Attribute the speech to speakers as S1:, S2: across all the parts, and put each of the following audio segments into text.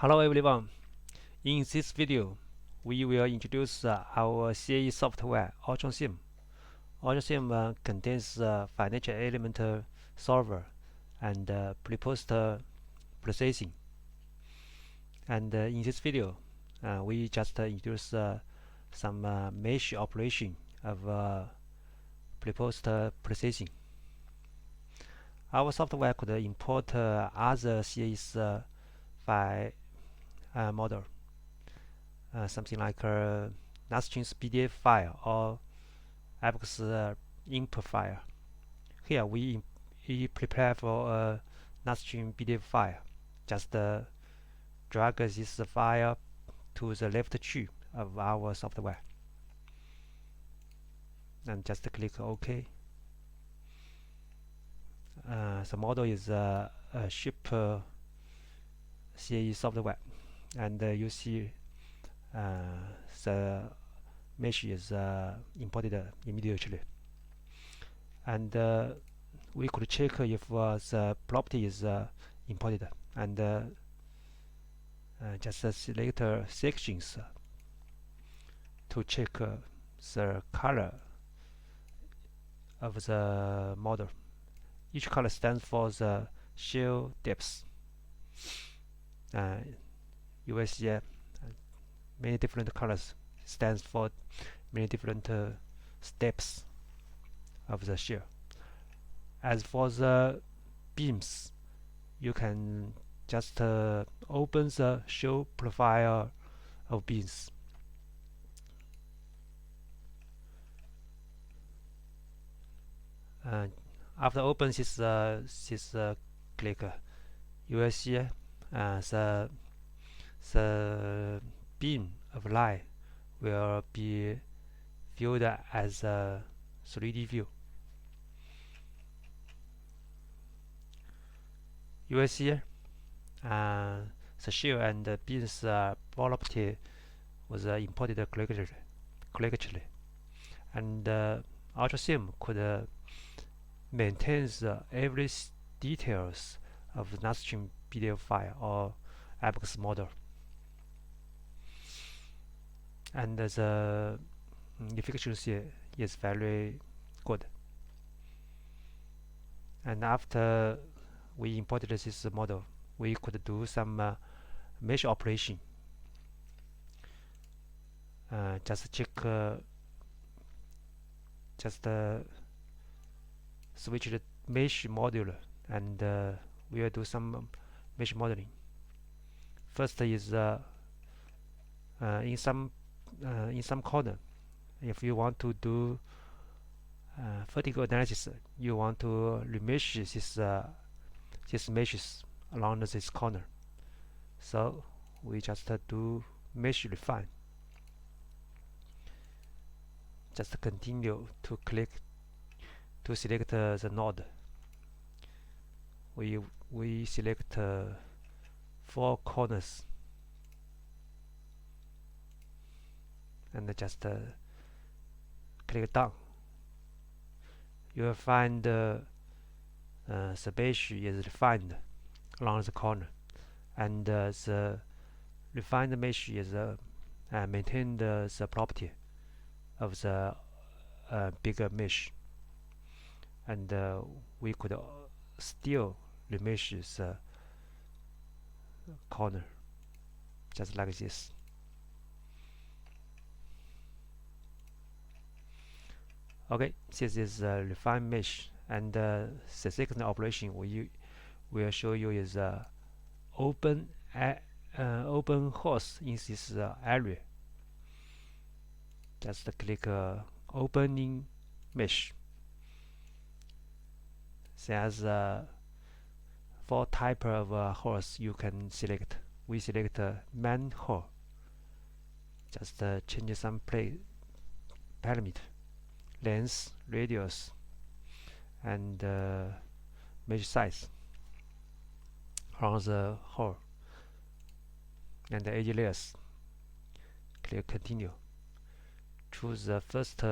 S1: Hello everyone. In this video, we will introduce our CAE software OLTranSim. OLTranSim contains financial element solver and pre-post processing. And in this video, we just introduce some mesh operation of pre-post processing. Our software could import other CAE's file model. Something like Nastran's PDF file or Abaqus input file. Here we prepare for a Nastran PDF file. Just drag this file to the left tree of our software and just click OK. The model is a ship CAE software, and you see the mesh is imported immediately, and we could check if the property is imported, and just select sections to check the color of the model. Each color stands for the shell depth. You will see many different colors stands for many different steps of the shell. As for the beams, you can just open the shell profile of beams. After open this click, you will see the beam of light will be viewed as a 3D view. You will see the shell and the beams property was imported correctly, and OLTranSim could maintain every details of the Nastran PDF file or Abaqus model, and the efficiency is very good. And after we imported this model, we could do some mesh operation. Just check, switch the mesh module, and we will do some mesh modeling. First is in some corner, if you want to do vertical analysis, you want to remesh these meshes along this corner. So we just do mesh refine. Just continue to click to select the node. We select 4 corners and just click down. You will find the mesh is refined along the corner, and the refined mesh is maintain the property of the bigger mesh, and we could still remesh the corner just like this. Okay, this is refined mesh, and the second operation we will show you is open holes in this area. Just click opening mesh. There's 4 type of holes you can select. We select main hole. Just change some parameter, length, radius, and mesh size on the hole, and the edge layers. Click continue. Choose the first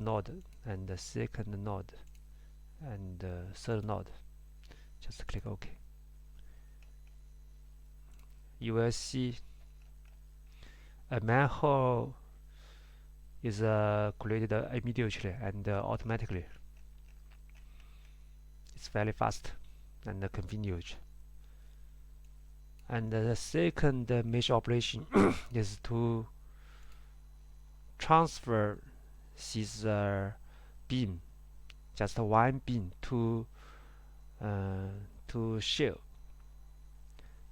S1: node and the second node and third node. Just click OK. you will see a manhole is created immediately and automatically. It's very fast and convenient. And the second mesh operation is to transfer this beam, just one beam to shell,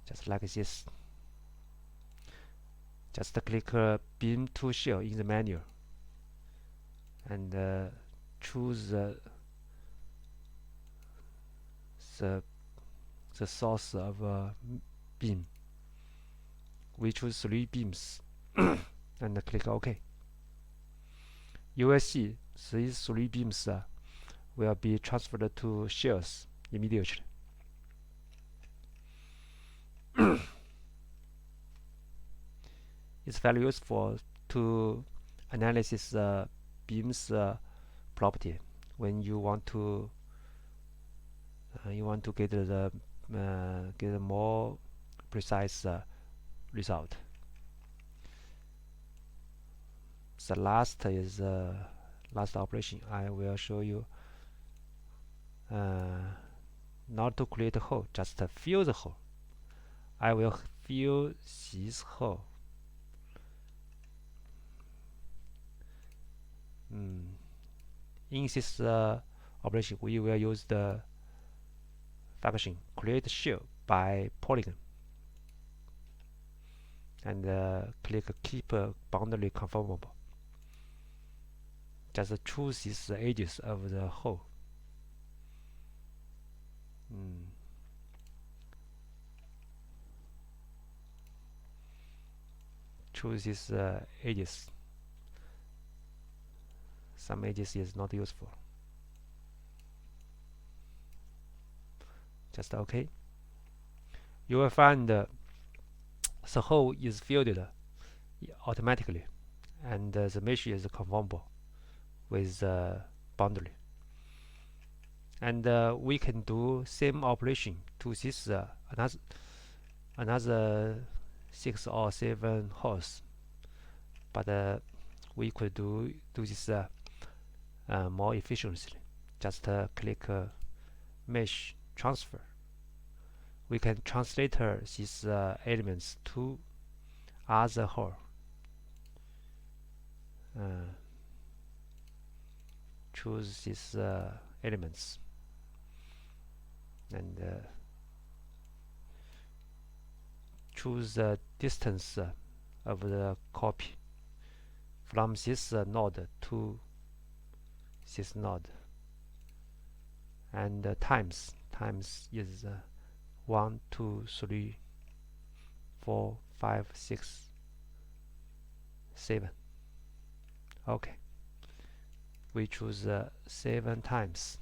S1: just like this. Just click beam to shell in the menu and choose the source of beam. We choose 3 beams and click OK. You will see these 3 beams will be transferred to shells immediately. It's very useful to analyze beams property when you want to get a more precise result. The last is last operation. I will show you not to create a hole, just fill the hole. I will fill this hole. In this operation, we will use the function create shell by polygon and click keep boundary conformable. Just choose these edges of the hole. Choose these edges. Some edges is not useful. Just OK. You will find the hole is filled automatically, and the mesh is conformable with the boundary. And we can do same operation to this another 6 or 7 holes, but we could do this more efficiently. Just click mesh transfer. We can translate these elements to other hole. Choose these elements and choose the distance of the copy from this node to this node, and times is 1, 2, 3, 4, 5, 6, 7. OK. We choose 7 times.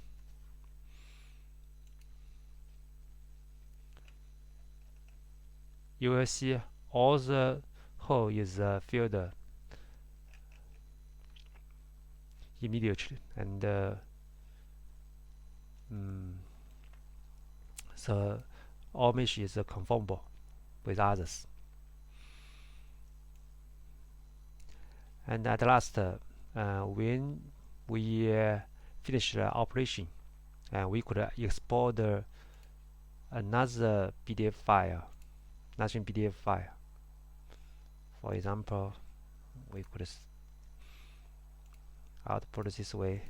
S1: You will see all the hole is filled immediately, and so all mesh is conformable with others. And at last, when we finish the operation, we could export another PDF file, Nastran PDF file. For example, we could output this way.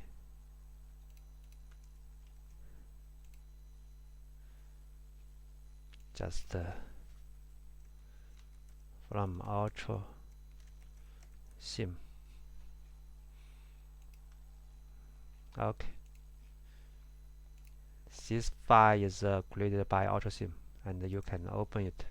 S1: Just from OLTranSim. OK. This file is created by OLTranSim, and you can open it.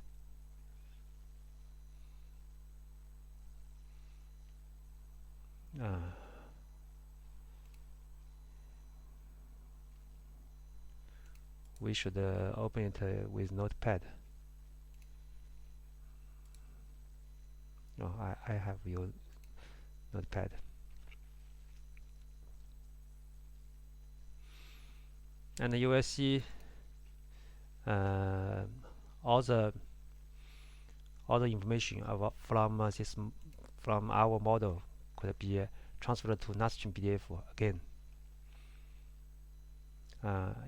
S1: We should open it with Notepad. No, I have used Notepad. And you will see all the all the information from our model could be transferred to Nastran PDF again,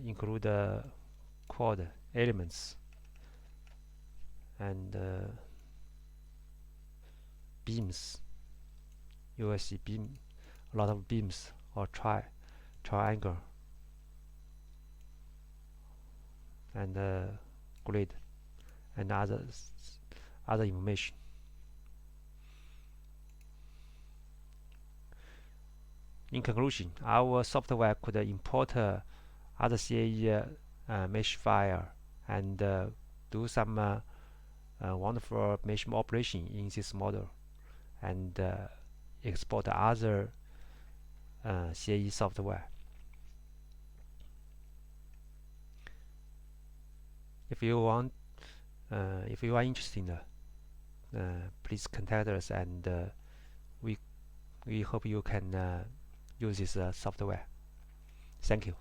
S1: include code elements and beams. You will see a lot of beams or triangle and grid and other information. In conclusion, our software could import other CAE mesh file and do some wonderful mesh operation in this model, and export other CAE software. If you are interested, please contact us, and we hope you can use this software. Thank you.